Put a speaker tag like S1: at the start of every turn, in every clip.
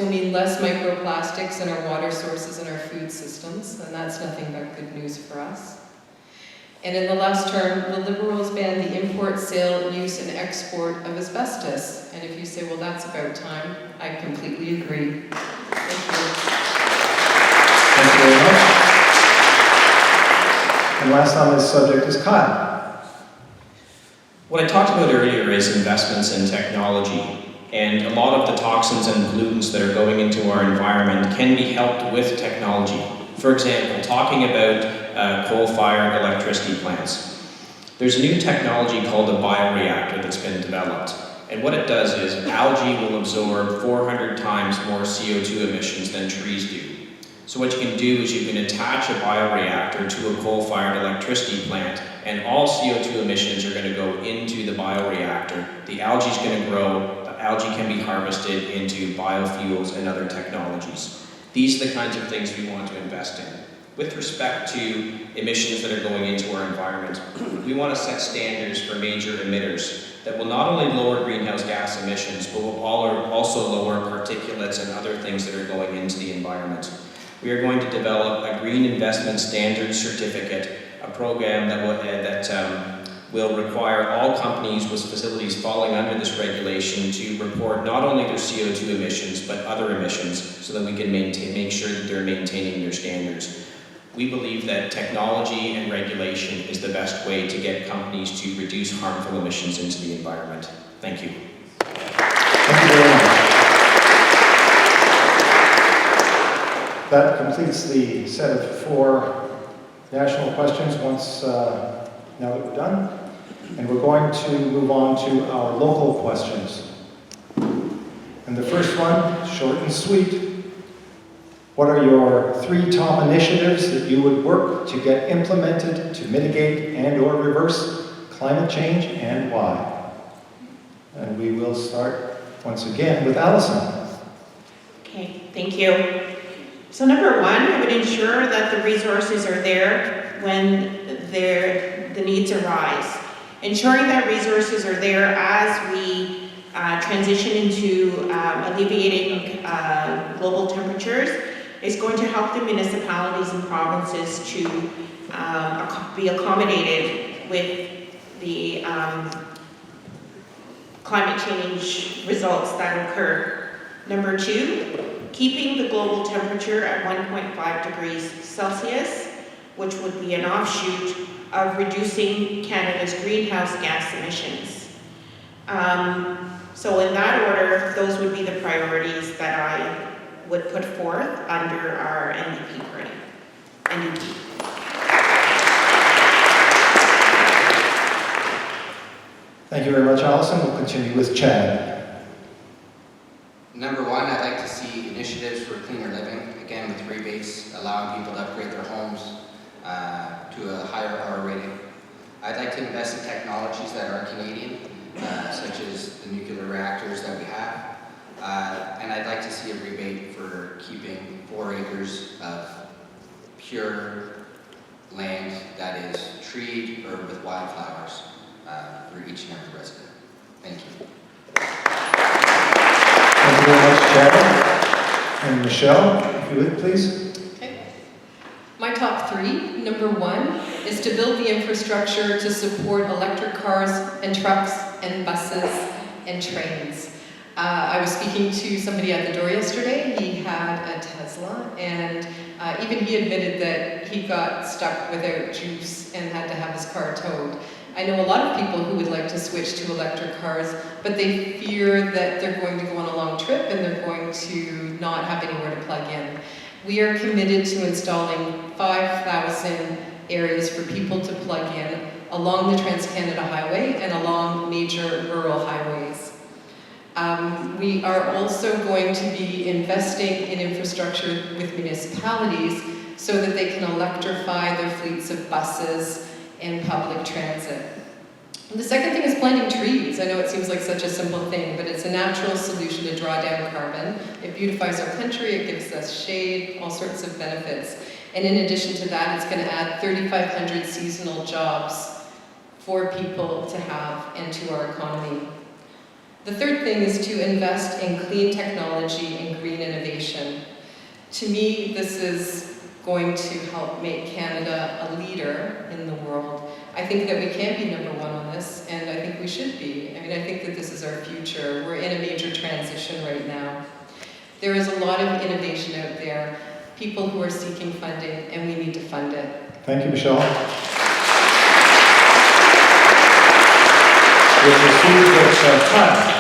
S1: will mean less microplastics in our water sources and our food systems, and that's nothing but good news for us. And in the last term, the Liberals banned the import, sale, use, and export of asbestos. And if you say, well, that's about time, I completely agree. Thank you.
S2: Thank you very much. And last on this subject is Kyle.
S3: What I talked about earlier is investments in technology. And a lot of the toxins and pollutants that are going into our environment can be helped with technology. For example, talking about coal-fired electricity plants. There's a new technology called a bioreactor that's been developed. And what it does is algae will absorb 400 times more CO2 emissions than trees do. So what you can do is you can attach a bioreactor to a coal-fired electricity plant, and all CO2 emissions are going to go into the bioreactor. The algae is going to grow. The algae can be harvested into biofuels and other technologies. These are the kinds of things we want to invest in. With respect to emissions that are going into our environment, we want to set standards for major emitters that will not only lower greenhouse gas emissions, but will also lower particulates and other things that are going into the environment. We are going to develop a Green Investment Standards Certificate, a program that will require all companies with facilities falling under this regulation to report not only their CO2 emissions, but other emissions, so that we can make sure that they're maintaining their standards. We believe that technology and regulation is the best way to get companies to reduce harmful emissions into the environment. Thank you.
S2: Thank you very much. That completes the set of 4 national questions now that we're done. And we're going to move on to our local questions. And the first one, short and sweet. What are your 3 top initiatives that you would work to get implemented to mitigate and/or reverse climate change, and why? And we will start once again with Allison.
S4: Okay, thank you. So number 1, I would ensure that the resources are there when the needs arise. Ensuring that resources are there as we transition into alleviating global temperatures is going to help the municipalities and provinces to be accommodated with the climate change results that occur. Number 2, keeping the global temperature at 1.5 degrees Celsius, which would be an offshoot of reducing Canada's greenhouse gas emissions. So in that order, those would be the priorities that I would put forth under our NDP party. NDP.
S2: Thank you very much, Allison. We'll continue with Chad.
S5: Number 1, I'd like to see initiatives for cleaner living, again with rebates, allowing people to upgrade their homes to a higher R rating. I'd like to invest in technologies that are Canadian, such as the nuclear reactors that we have. And I'd like to see a rebate for keeping 4 acres of pure land that is treed or with wildflowers for each and every resident. Thank you.
S2: Thank you very much, Chad. And Michelle, if you would, please.
S1: Okay. My top 3, number 1, is to build the infrastructure to support electric cars and trucks and buses and trains. I was speaking to somebody at the door yesterday. He had a Tesla, and even he admitted that he got stuck without juice and had to have his car towed. I know a lot of people who would like to switch to electric cars, but they fear that they're going to go on a long trip and they're going to not have anywhere to plug in. We are committed to installing 5,000 areas for people to plug in along the Trans-Canada Highway and along major rural highways. We are also going to be investing in infrastructure with municipalities so that they can electrify their fleets of buses and public transit. And the second thing is planting trees. I know it seems like such a simple thing, but it's a natural solution to draw down carbon. It beautifies our country, it gives us shade, all sorts of benefits. And in addition to that, it's going to add 3,500 seasonal jobs for people to have and to our economy. The third thing is to invest in clean technology and green innovation. innovation. To me, this is going to help make Canada a leader in the world. I think that we can be number one on this, and I think we should be. I mean, I think that this is our future. We're in a major transition right now. There is a lot of innovation out there, people who are seeking funding, and we need to fund it.
S2: Thank you, Michelle. We'll proceed with time.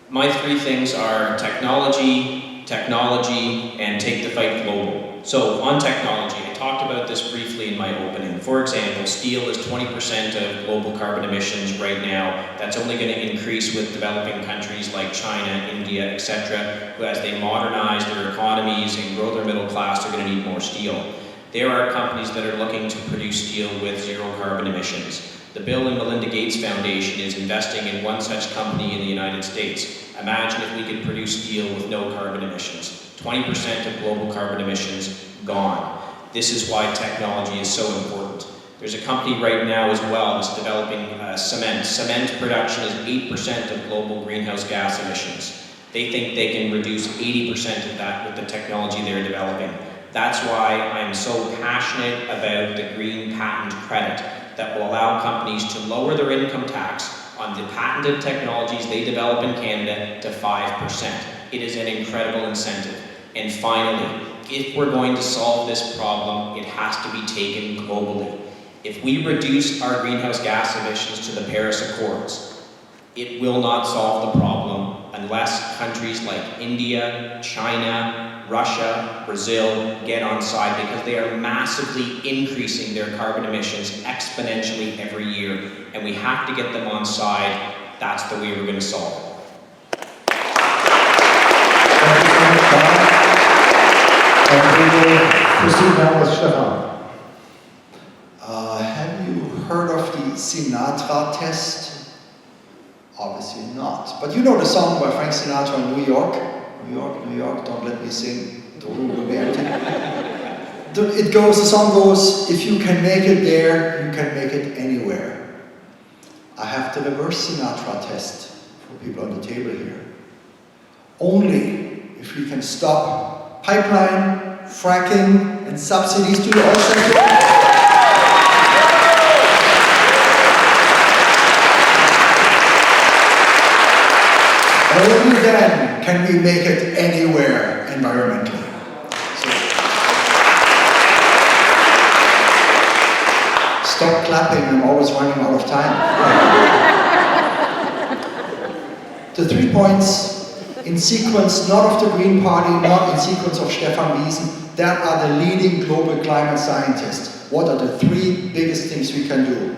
S3: My three things are technology, technology, and take the fight global. So on technology, I talked about this briefly in my opening. For example, steel is 20% of global carbon emissions right now. That's only going to increase with developing countries like China, India, etc., who as they modernize their economies and grow their middle class, they're going to need more steel. There are companies that are looking to produce steel with zero carbon emissions. The Bill and Melinda Gates Foundation is investing in one such company in the United States. Imagine if we could produce steel with no carbon emissions. 20% of global carbon emissions gone. This is why technology is so important. There's a company right now as well that's developing cement. Cement production is 8% of global greenhouse gas emissions. They think they can reduce 80% of that with the technology they're developing. That's why I'm so passionate about the green patent credit that will allow companies to lower their income tax on the patented technologies they develop in Canada to 5%. It is an incredible incentive. And finally, if we're going to solve this problem, it has to be taken globally. If we reduce our greenhouse gas emissions to the Paris Accords, it will not solve the problem unless countries like India, China, Russia, Brazil get on side, because they are massively increasing their carbon emissions exponentially every year, and we have to get them on side. That's the way we're going to solve it.
S2: Thank you so much, Bob. And we will proceed now with Stefan.
S6: Have you heard of the Sinatra test? Obviously not. But you know the song by Frank Sinatra in New York? New York, New York, don't let me sing, the room will be empty. The song goes, if you can make it there, you can make it anywhere. I have the reverse Sinatra test for people on the table here. Only if we can stop pipeline, fracking, and subsidies to the oil sector. Only then can we make it anywhere environmentally. So, stop clapping, I'm always running out of time. The 3 points in sequence, not of the Green Party, not in sequence of Stefan Wiesen, that are the leading global climate scientists. What are the 3 biggest things we can do?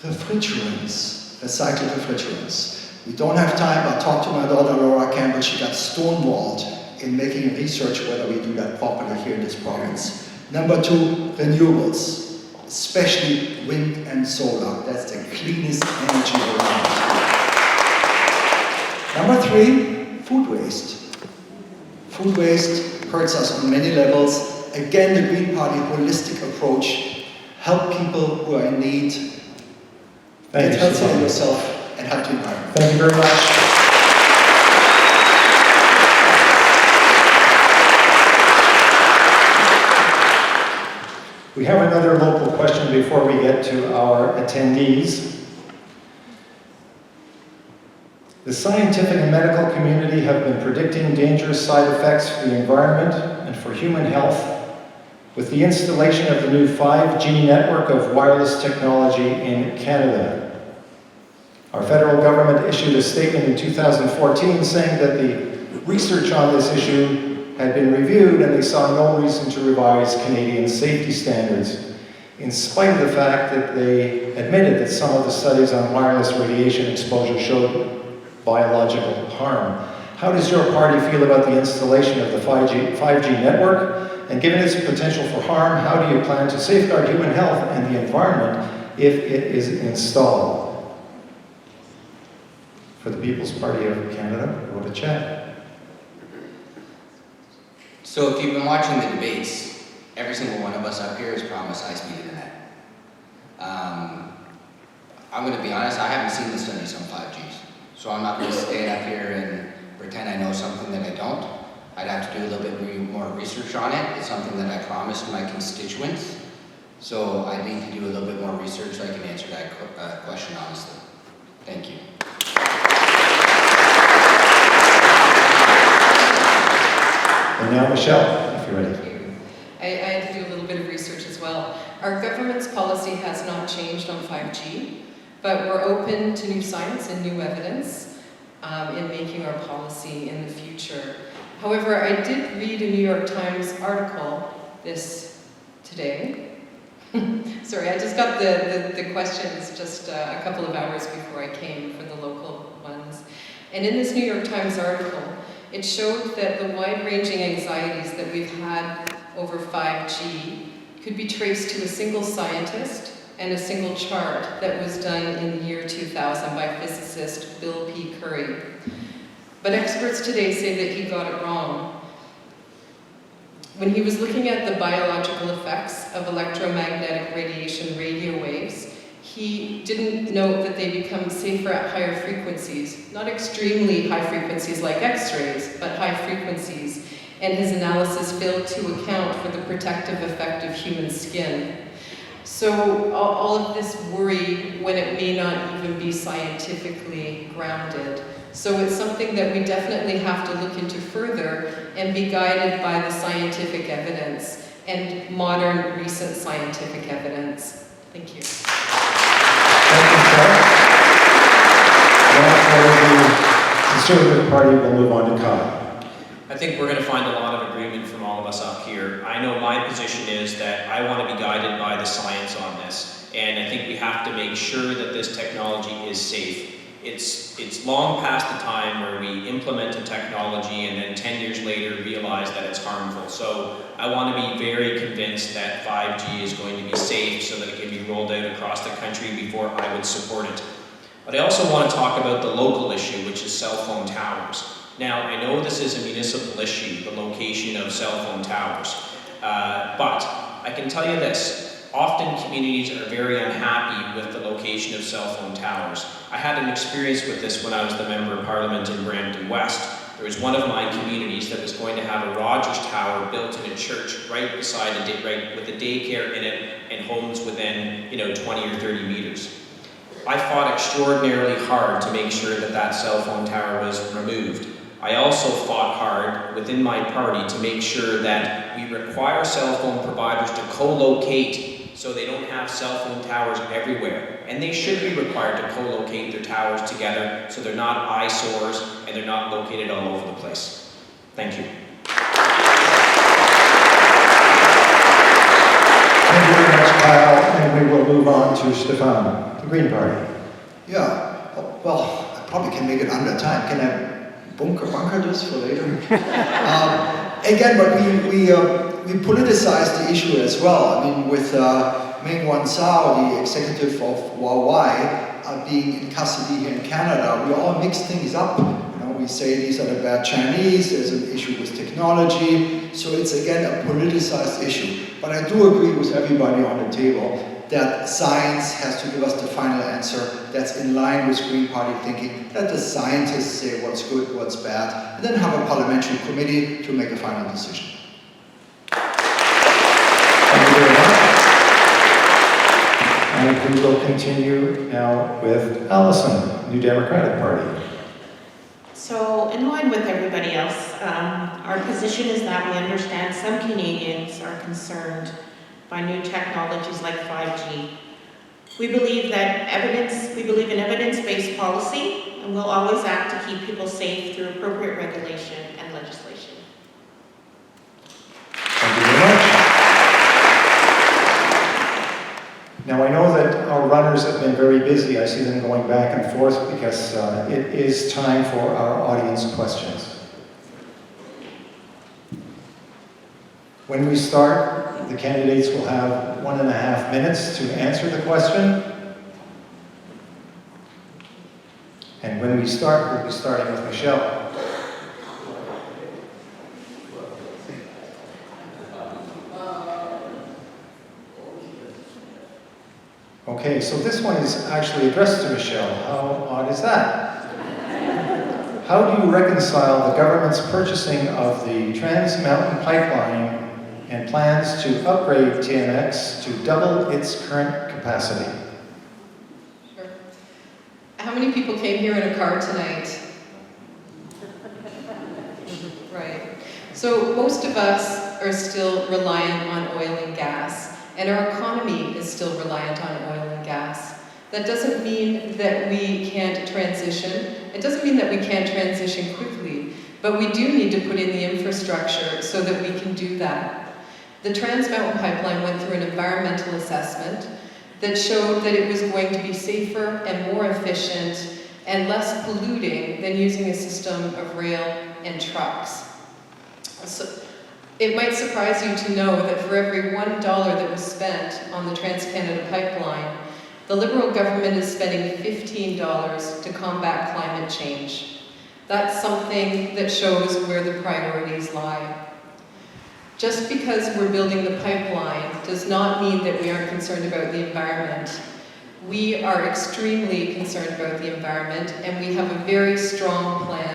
S6: Refrigerants, recycled refrigerants. We don't have time, I talked to my daughter Laura Campbell, she got stonewalled in making research whether we do that properly here in this province. Number 2, renewables, especially wind and solar. That's the cleanest energy around. Number 3, food waste. Food waste hurts us on many levels. Again, the Green Party holistic approach, help people who are in need, get healthier in yourself, and help the environment.
S2: Thank you very much. We have another local question before we get to our attendees. The scientific and medical community have been predicting dangerous side effects for the environment and for human health with the installation of the new 5G network of wireless technology in Canada. Our federal government issued a statement in 2014 saying that the research on this issue had been reviewed and they saw no reason to revise Canadian safety standards, in spite of the fact that they admitted that some of the studies on wireless radiation exposure showed biological harm. How does your party feel about the installation of the 5G network? And given its potential for harm, how do you plan to safeguard human health and the environment if it is installed? For the People's Party of Canada, go to Chad.
S5: So if you've been watching the debates, every single one of us up here has promised high-speed internet. I'm going to be honest, I haven't seen the studies on 5Gs. So I'm not going to stand up here and pretend I know something that I don't. have to do a little bit more research on it. It's something that I promised my constituents. So I need to do a little bit more research so I can answer that question honestly. Thank you.
S2: And now Michelle, if you're ready.
S1: Thank you. I had to do a little bit of research as well. Our government's policy has not changed on 5G, but we're open to new science and new evidence in making our policy in the future. However, I did read a New York Times article today. Sorry, I just got the questions just a couple of hours before I came for the local ones. And in this New York Times article, it showed that the wide-ranging anxieties that we've had over 5G could be traced to a single scientist and a single chart that was done in the year 2000 by physicist Bill P. Curry. But experts today say that he got it wrong. When he was looking at the biological effects of electromagnetic radiation radio waves, he didn't note that they become safer at higher frequencies, not extremely high frequencies like X-rays, but high frequencies, and his analysis failed to account for the protective effect of human skin. So all of this worry when it may not even be scientifically grounded. So it's something that we definitely have to look into further and be guided by the scientific evidence and modern recent scientific evidence. Thank you.
S2: Thank you, Michelle. Now for the Conservative Party, we'll move on to Kyle.
S3: I think we're going to find a lot of agreement from all of us up here. I know my position is that I want to be guided by the science on this, and I think we have to make sure that this technology is safe. It's long past the time where we implement a technology and then 10 years later realize that it's harmful. So I want to be very convinced that 5G is going to be safe so that it can be rolled out across the country before I would support it. But I also want to talk about the local issue, which is cell phone towers. Now, I know this is a municipal issue, the location of cell phone towers, but I can tell you this. Often communities are very unhappy with the location of cell phone towers. I had an experience with this when I was the Member of Parliament in Brampton West. There was one of my communities that was going to have a Rogers Tower built in a church right beside with a daycare in it and homes within 20 or 30 meters. I fought extraordinarily hard to make sure that that cell phone tower was removed. I also fought hard within my party to make sure that we require cell phone providers to co-locate so they don't have cell phone towers everywhere. And they should be required to co-locate their towers together so they're not eyesores and they're not located all over the place. Thank you.
S2: Thank you very much, Kyle, and we will move on to Stefan, the Green Party.
S6: Yeah, well, I probably can make it under time. Can I bunker this for later? Again, but we politicize the issue as well. I mean, with Meng Wanzhou, the executive of Huawei, being in custody here in Canada, we all mix things up. We say these are the bad Chinese, there's an issue with technology, so it's again a politicized issue. But I do agree with everybody on the table that science has to give us the final answer that's in line with Green Party thinking, that the scientists say what's good, what's bad, and then have a parliamentary committee to make a final decision.
S2: Thank you very much. And we will continue now with Allison, New Democratic Party.
S4: So, in line with everybody else, our position is that we understand some Canadians are concerned by new technologies like 5G. We believe in evidence-based policy, and we'll always act to keep people safe through appropriate regulation and legislation.
S2: Thank you very much. Now I know that our runners have been very busy. I see them going back and forth because it is time for our audience questions. When we start, the candidates will have 1.5 minutes to answer the question. And when we start, we'll be starting with Michelle. Okay, so this one is actually addressed to Michelle. How odd is that? how do you reconcile the government's purchasing of the Trans Mountain Pipeline and plans to upgrade TMX to double its current capacity?
S1: Sure. How many people came here in a car tonight? Right. So most of us are still reliant on oil and gas, and our economy is still reliant on oil and gas. That doesn't mean that we can't transition. It doesn't mean that we can't transition quickly, but we do need to put in the infrastructure so that we can do that. The Trans Mountain Pipeline went through an environmental assessment that showed that it was going to be safer and more efficient and less polluting than using a system of rail and trucks. So, it might surprise you to know that for every $1 that was spent on the Trans-Canada Pipeline, the Liberal government is spending $15 to combat climate change. That's something that shows where the priorities lie. Just because we're building the pipeline does not mean that we aren't concerned about the environment. We are extremely concerned about the environment, and we have a very strong plan